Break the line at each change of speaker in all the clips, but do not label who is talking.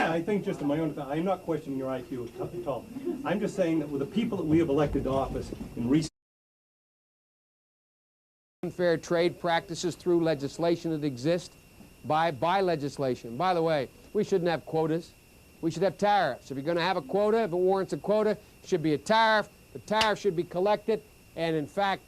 I think just in my own, I'm not questioning your IQ at all. I'm just saying that with the people that we have elected to office in recent
unfair trade practices through legislation that exists by legislation. By the way, we shouldn't have quotas. We should have tariffs. If you're going to have a quota, if it warrants a quota, it should be a tariff. The tariff should be collected and, in fact,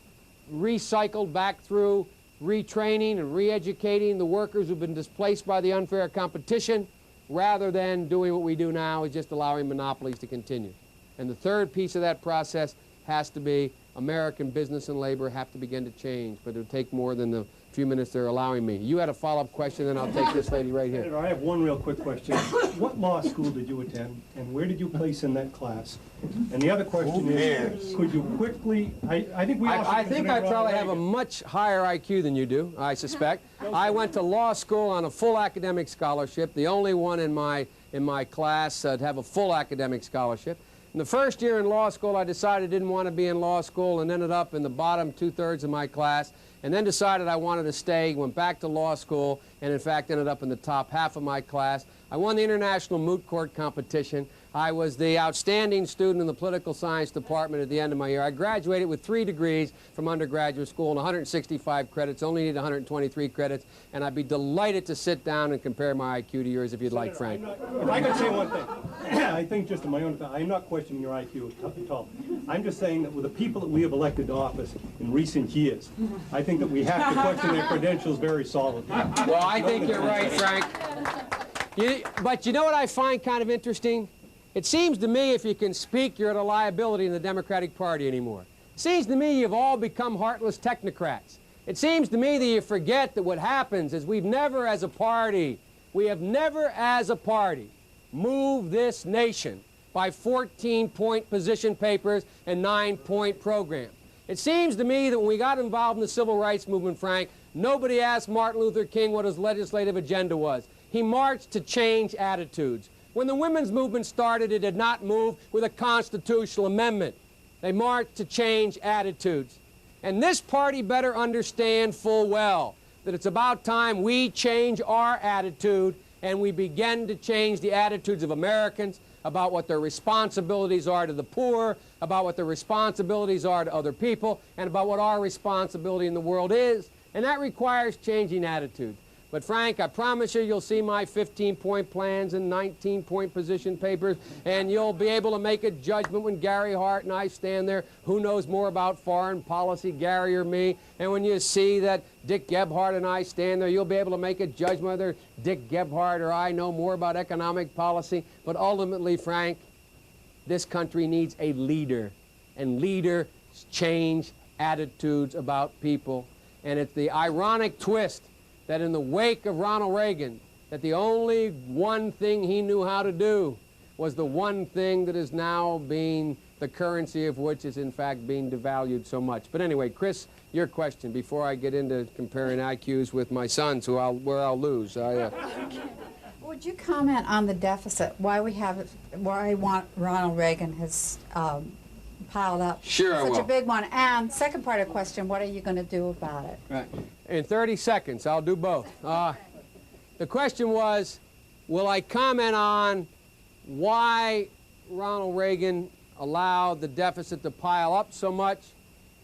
recycled back through retraining and re-educating the workers who've been displaced by the unfair competition, rather than doing what we do now, is just allowing monopolies to continue. And the third piece of that process has to be American business and labor have to begin to change, but it'll take more than the few minutes they're allowing me. You had a follow-up question, then I'll take this lady right here.
Senator, I have one real quick question. What law school did you attend, and where did you place in that class? And the other question is, could you quickly, I think we all
I think I probably have a much higher IQ than you do, I suspect. I went to law school on a full academic scholarship, the only one in my class to have a full academic scholarship. In the first year in law school, I decided I didn't want to be in law school and ended up in the bottom two-thirds of my class, and then decided I wanted to stay, went back to law school, and in fact ended up in the top half of my class. I won the International Moot Court competition. I was the outstanding student in the political science department at the end of my year. I graduated with 3 degrees from undergraduate school and 165 credits, only need 123 credits, and I'd be delighted to sit down and compare my IQ to yours if you'd like, Frank.
If I could say one thing, I think just in my own, I'm not questioning your IQ at all. I'm just saying that with the people that we have elected to office in recent years, I think that we have to question their credentials very solidly.
Well, I think you're right, Frank. But you know what I find kind of interesting? It seems to me if you can speak, you're at a liability in the Democratic Party anymore. It seems to me you've all become heartless technocrats. It seems to me that you forget that what happens is we have never as a party moved this nation by 14-point position papers and 9-point programs. It seems to me that when we got involved in the civil rights movement, Frank, nobody asked Martin Luther King what his legislative agenda was. He marched to change attitudes. When the women's movement started, it did not move with a constitutional amendment. They marched to change attitudes. And this party better understand full well that it's about time we change our attitude and we begin to change the attitudes of Americans about what their responsibilities are to the poor, about what their responsibilities are to other people, and about what our responsibility in the world is. And that requires changing attitudes. But Frank, I promise you, you'll see my 15-point plans and 19-point position papers, and you'll be able to make a judgment when Gary Hart and I stand there. Who knows more about foreign policy, Gary or me? And when you see that Dick Gebhardt and I stand there, you'll be able to make a judgment whether Dick Gebhardt or I know more about economic policy. But ultimately, Frank, this country needs a leader, and leaders change attitudes about people. And it's the ironic twist that in the wake of Ronald Reagan, that the only one thing he knew how to do was the one thing that is now being the currency of which is in fact being devalued so much. But anyway, Chris, your question before I get into comparing IQs with my sons, where I'll lose.
Would you comment on the deficit? Why Ronald Reagan has piled up such a big one? And second part of the question, what are you going to do about it?
Right. In 30 seconds, I'll do both. The question was, will I comment on why Ronald Reagan allowed the deficit to pile up so much,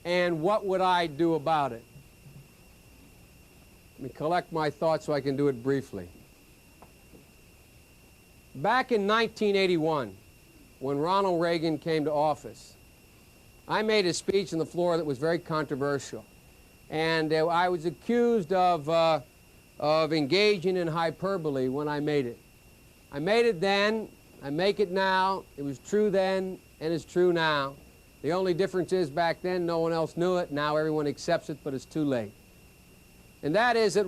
and what would I do about it? Let me collect my thoughts so I can do it briefly. Back in 1981, when Ronald Reagan came to office, I made a speech on the floor that was very controversial. And I was accused of engaging in hyperbole when I made it. I made it then, I make it now. It was true then, and it's true now. The only difference is back then no one else knew it. Now everyone accepts it, but it's too late. And that is that